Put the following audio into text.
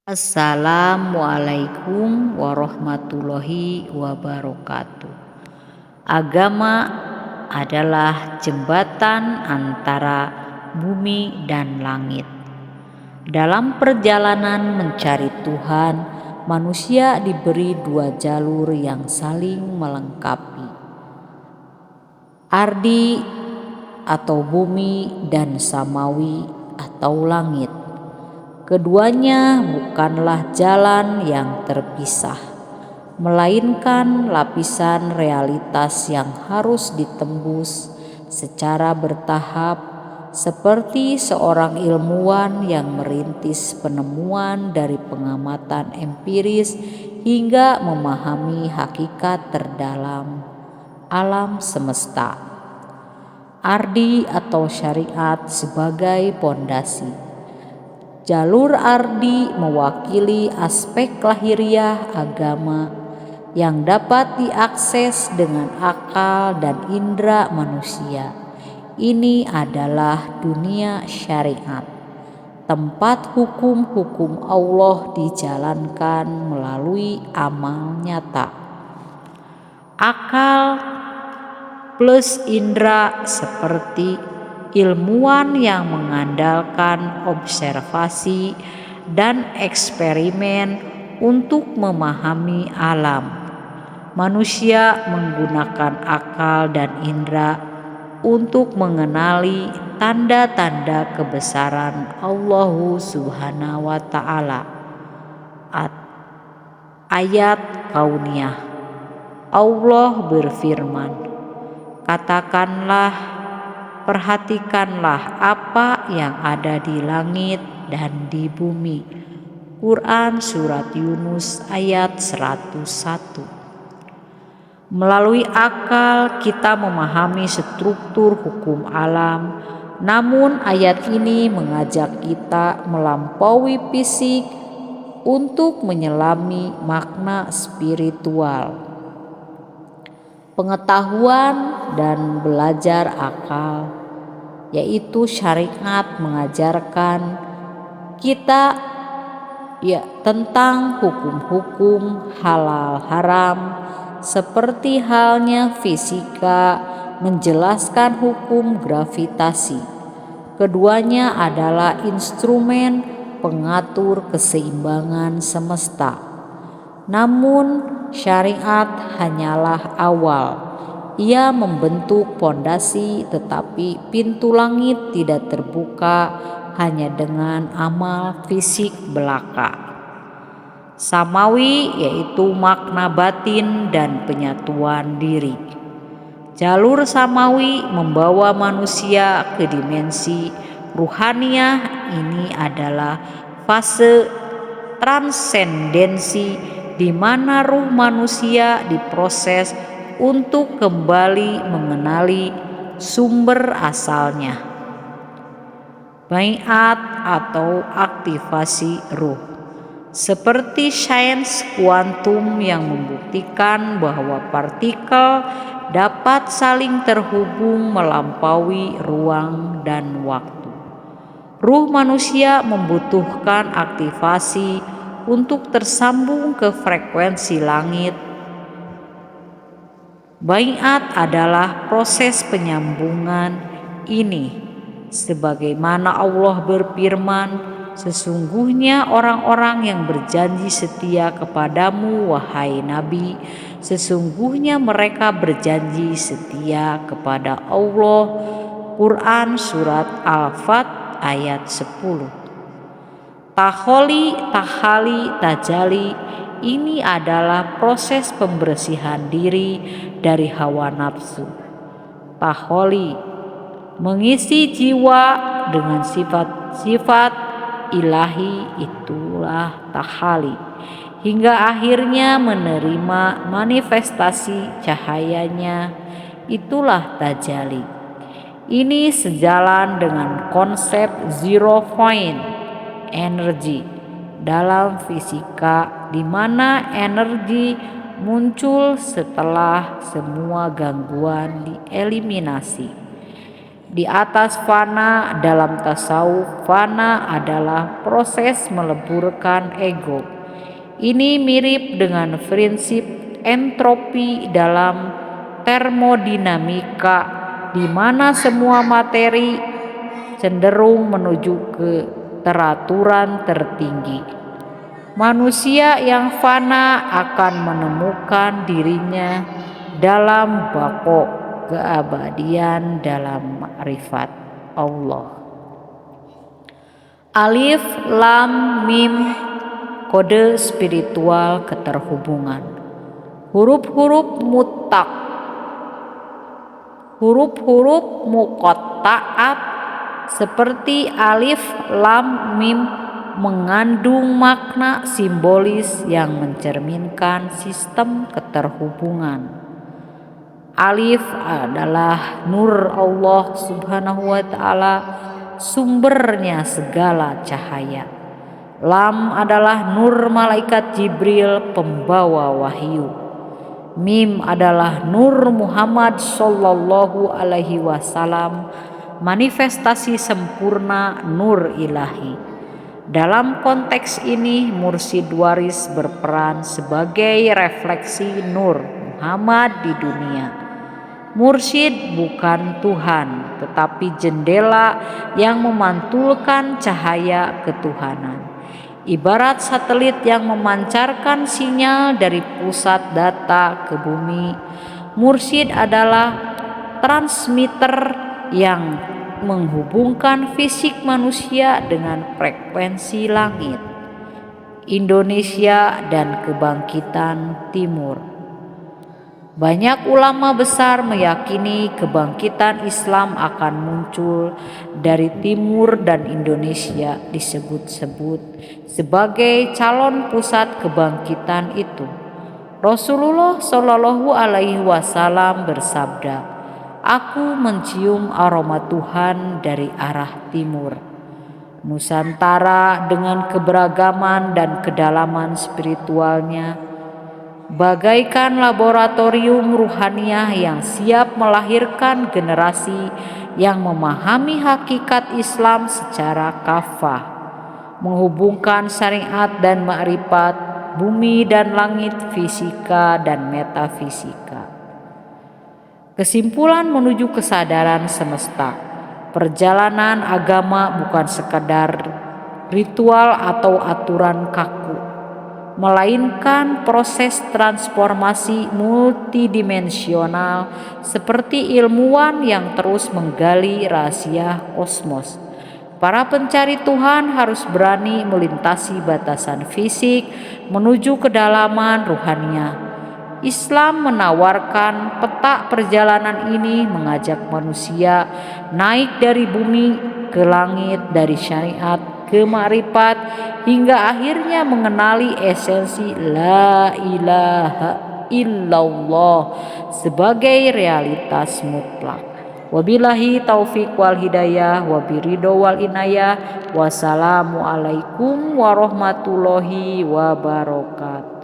Assalamualaikum warahmatullahi wabarakatuh. Agama adalah jembatan antara bumi dan langit. Dalam perjalanan mencari Tuhan, manusia diberi dua jalur yang saling melengkapi. Ardi atau bumi dan samawi atau langit. Keduanya bukanlah jalan yang terpisah, melainkan lapisan realitas yang harus ditembus secara bertahap, seperti seorang ilmuwan yang merintis penemuan dari pengamatan empiris hingga memahami hakikat terdalam alam semesta. Ardi atau syariat sebagai pondasi. Jalur ardi mewakili aspek lahiriah agama yang dapat diakses dengan akal dan indera manusia. Ini adalah dunia syariat, tempat hukum-hukum Allah dijalankan melalui amal nyata. Akal plus indera seperti ilmuwan yang mengandalkan observasi dan eksperimen untuk memahami alam. Manusia menggunakan akal dan indera untuk mengenali tanda-tanda kebesaran Allah Subhanahu wa Ta'ala. Ayat kauniyah. Allah berfirman, perhatikanlah apa yang ada di langit dan di bumi. Quran Surat Yunus ayat 101. Melalui akal kita memahami struktur hukum alam, namun ayat ini mengajak kita melampaui fisik untuk menyelami makna spiritual. Pengetahuan dan belajar akal, yaitu syariat, mengajarkan kita tentang hukum-hukum halal haram, seperti halnya fisika menjelaskan hukum gravitasi. Keduanya adalah instrumen pengatur keseimbangan semesta. Namun syariat hanyalah awal. Ia membentuk pondasi, tetapi pintu langit tidak terbuka hanya dengan amal fisik belaka. Samawi yaitu makna batin dan penyatuan diri. Jalur samawi membawa manusia ke dimensi ruhaniyah. Ini adalah fase transendensi di mana ruh manusia diproses untuk kembali mengenali sumber asalnya. Baiat atau aktivasi ruh, seperti sains kuantum yang membuktikan bahwa partikel dapat saling terhubung melampaui ruang dan waktu. Ruh manusia membutuhkan aktivasi untuk tersambung ke frekuensi langit. Baiat adalah proses penyambungan ini, sebagaimana Allah berfirman, sesungguhnya orang-orang yang berjanji setia kepadamu wahai Nabi, sesungguhnya mereka berjanji setia kepada Allah. Quran Surat Al-Fat ayat 10. Tahali, tajali, ini adalah proses pembersihan diri dari hawa nafsu. Tahali, mengisi jiwa dengan sifat-sifat ilahi, itulah tahali, hingga akhirnya menerima manifestasi cahayanya, itulah tajali. Ini sejalan dengan konsep zero point energi dalam fisika, di mana energi muncul setelah semua gangguan dieliminasi. Di atas fana dalam tasawuf, fana adalah proses meleburkan ego. Ini mirip dengan prinsip entropi dalam termodinamika, di mana semua materi cenderung menuju ke teraturan tertinggi. Manusia yang fana akan menemukan dirinya dalam bako, keabadian dalam makrifat Allah. Alif Lam Mim, kode spiritual keterhubungan. Huruf-huruf mutak, huruf-huruf muqatta'at seperti alif lam mim mengandung makna simbolis yang mencerminkan sistem keterhubungan. Alif adalah nur Allah Subhanahu wa ta'ala, sumbernya segala cahaya. Lam adalah nur malaikat Jibril, pembawa wahyu. Mim adalah nur Muhammad sallallahu alaihi wasallam, manifestasi sempurna nur ilahi. Dalam konteks ini, mursyid waris berperan sebagai refleksi nur Muhammad di dunia. Mursyid bukan Tuhan, tetapi jendela yang memantulkan cahaya ketuhanan. Ibarat satelit yang memancarkan sinyal dari pusat data ke bumi, mursyid adalah transmitter yang menghubungkan fisik manusia dengan frekuensi langit. Indonesia dan kebangkitan Timur. Banyak ulama besar meyakini kebangkitan Islam akan muncul dari Timur, dan Indonesia disebut-sebut sebagai calon pusat kebangkitan itu. Rasulullah Shallallahu alaihi wasallam bersabda, "Aku mencium aroma Tuhan dari arah timur." Nusantara dengan keberagaman dan kedalaman spiritualnya bagaikan laboratorium ruhaniyah yang siap melahirkan generasi yang memahami hakikat Islam secara kafah, menghubungkan syariat dan makrifat, bumi dan langit, fisika dan metafisika. Kesimpulan menuju kesadaran semesta. Perjalanan agama bukan sekadar ritual atau aturan kaku, melainkan proses transformasi multidimensional seperti ilmuwan yang terus menggali rahasia kosmos. Para pencari Tuhan harus berani melintasi batasan fisik menuju kedalaman ruhaniah. Islam menawarkan peta perjalanan ini, mengajak manusia naik dari bumi ke langit, dari syariat ke makrifat, hingga akhirnya mengenali esensi la ilaha illallah sebagai realitas mutlak. Wabillahi taufik wal hidayah, wabiridho wal inayah. Wassalamualaikum warahmatullahi wabarakatuh.